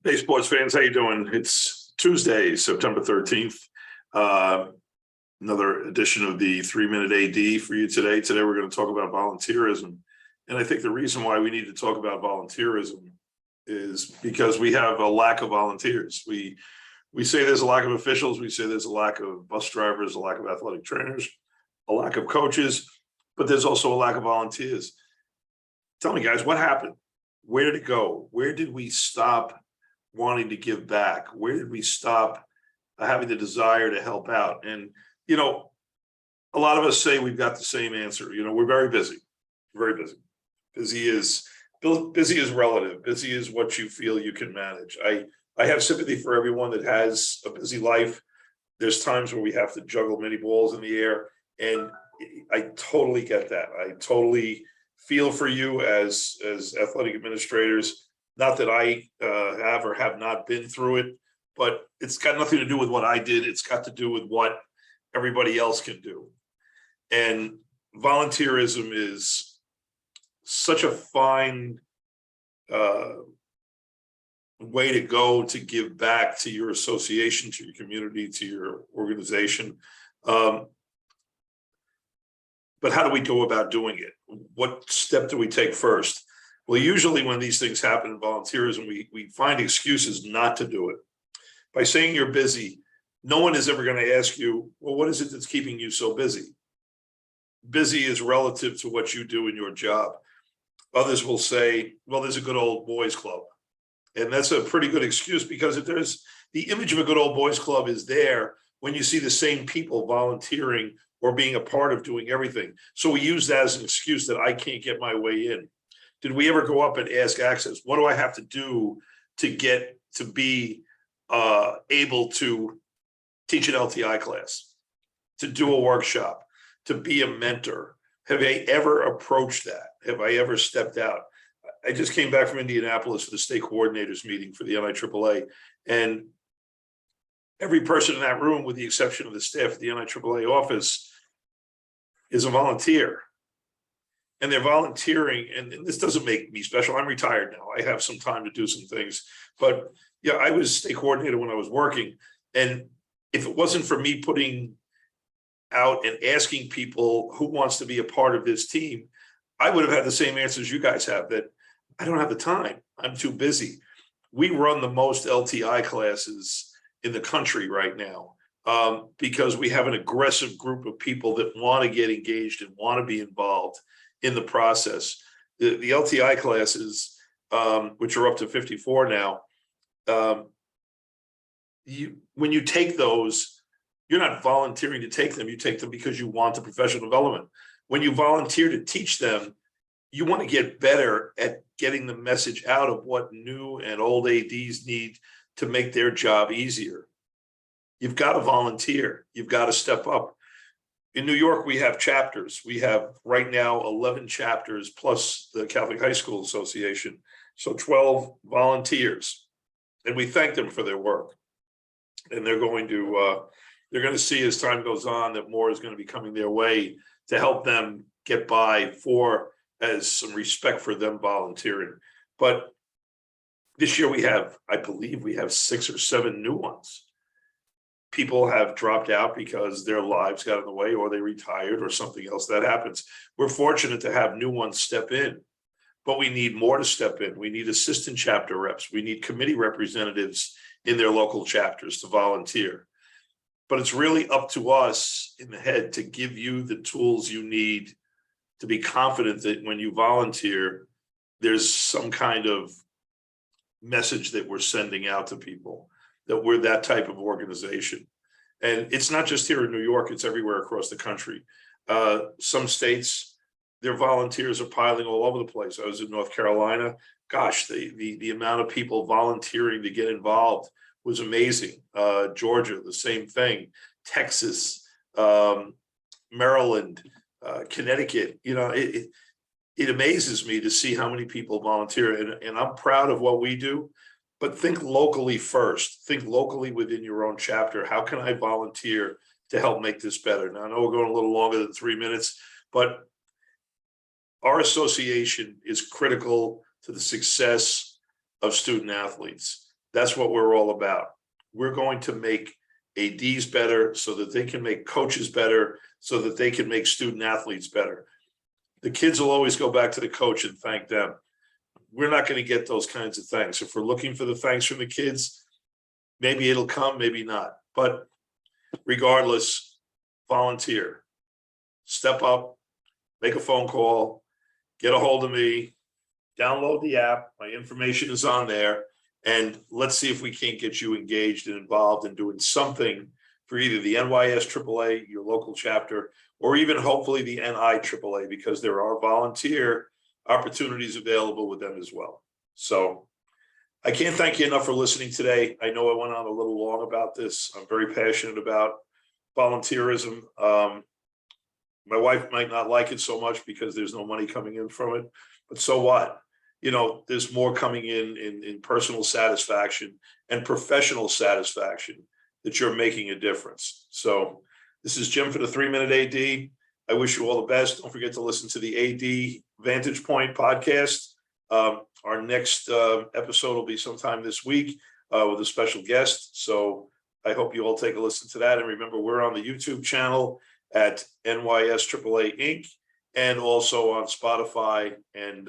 Hey, sports fans, how you doing? It's Tuesday, September 13th. Another edition of the 3-Minute AD for you today. Today, we're going to talk about volunteerism. And I think the reason why we need to talk about volunteerism is because we have a lack of volunteers. We say there's a lack of officials. We say there's a lack of bus drivers, a lack of athletic trainers, a lack of coaches, but there's also a lack of volunteers. Tell me, guys, what happened? Where did it go? Where did we stop wanting to give back? Where did we stop having the desire to help out? And, a lot of us say we've got the same answer. We're very busy, very busy. Busy is relative. Busy is what you feel you can manage. I have sympathy for everyone that has a busy life. There's times where we have to juggle many balls in the air, and I totally get that. I totally feel for you as athletic administrators. Not that I have or have not been through it, but it's got nothing to do with what I did. It's got to do with what everybody else can do. And volunteerism is such a fine way to go to give back to your association, to your community, to your organization. But how do we go about doing it? What step do we take first? Well, usually when these things happen in volunteerism, we find excuses not to do it. By saying you're busy, no one is ever going to ask you, well, what is it that's keeping you so busy? Busy is relative to what you do in your job. Others will say, well, there's a good old boys club. And that's a pretty good excuse, because if there's the image of a good old boys club is there when you see the same people volunteering or being a part of doing everything. So we use that as an excuse that I can't get my way in. Did we ever go up and ask access? What do I have to do to get to be able to teach an LTI class, to do a workshop, to be a mentor? Have I ever approached that? Have I ever stepped out? I just came back from Indianapolis for the state coordinators meeting for the NIAAA, and every person in that room, with the exception of the staff at the NIAAA office, is a volunteer. And they're volunteering, and this doesn't make me special. I'm retired now. I have some time to do some things. But yeah, I was state coordinator when I was working. And if it wasn't for me putting out and asking people who wants to be a part of this team, I would have had the same answers you guys have, that I don't have the time. I'm too busy. We run the most LTI classes in the country right now, because we have an aggressive group of people that want to get engaged and want to be involved in the process. The LTI classes, which are up to 54 now, when you take those, you're not volunteering to take them. You take them because you want the professional development. When you volunteer to teach them, you want to get better at getting the message out of what new and old ADs need to make their job easier. You've got to volunteer. You've got to step up. In New York, we have chapters. We have right now 11 chapters plus the Catholic High School Association. So 12 volunteers. And we thank them for their work. And they're going to see as time goes on that more is going to be coming their way to help them get by, as some respect for them volunteering. But this year I believe we have 6 or 7 new ones. People have dropped out because their lives got in the way, or they retired, or something else that happens. We're fortunate to have new ones step in, but we need more to step in. We need assistant chapter reps. We need committee representatives in their local chapters to volunteer. But it's really up to us in the head to give you the tools you need to be confident that when you volunteer, there's some kind of message that we're sending out to people, that we're that type of organization. And it's not just here in New York, it's everywhere across the country. Some states, their volunteers are piling all over the place. I was in North Carolina. Gosh, the amount of people volunteering to get involved was amazing. Georgia, the same thing. Texas, Maryland, Connecticut. It amazes me to see how many people volunteer, and I'm proud of what we do. But think locally first. Think locally within your own chapter. How can I volunteer to help make this better? Now, I know we're going a little longer than 3 minutes, but our association is critical to the success of student athletes. That's what we're all about. We're going to make ADs better so that they can make coaches better, so that they can make student athletes better. The kids will always go back to the coach and thank them. We're not going to get those kinds of thanks. If we're looking for the thanks from the kids, maybe it'll come, maybe not. But regardless, volunteer, step up, make a phone call, get a hold of me, download the app. My information is on there. And let's see if we can't get you engaged and involved in doing something for either the NYS AAA, your local chapter, or even hopefully the NI AAA, because there are volunteer opportunities available with them as well. So I can't thank you enough for listening today. I know I went on a little long about this. I'm very passionate about volunteerism. My wife might not like it so much because there's no money coming in from it, but so what? There's more coming in personal satisfaction and professional satisfaction that you're making a difference. So this is Jim for the 3-Minute AD. I wish you all the best. Don't forget to listen to the AD Vantage Point podcast. Our next episode will be sometime this week with a special guest. So I hope you all take a listen to that. And remember, we're on the YouTube channel at NYS AAA Inc. and also on Spotify and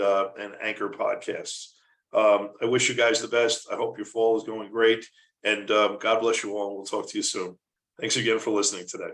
Anchor podcasts. I wish you guys the best. I hope your fall is going great. And God bless you all. We'll talk to you soon. Thanks again for listening today.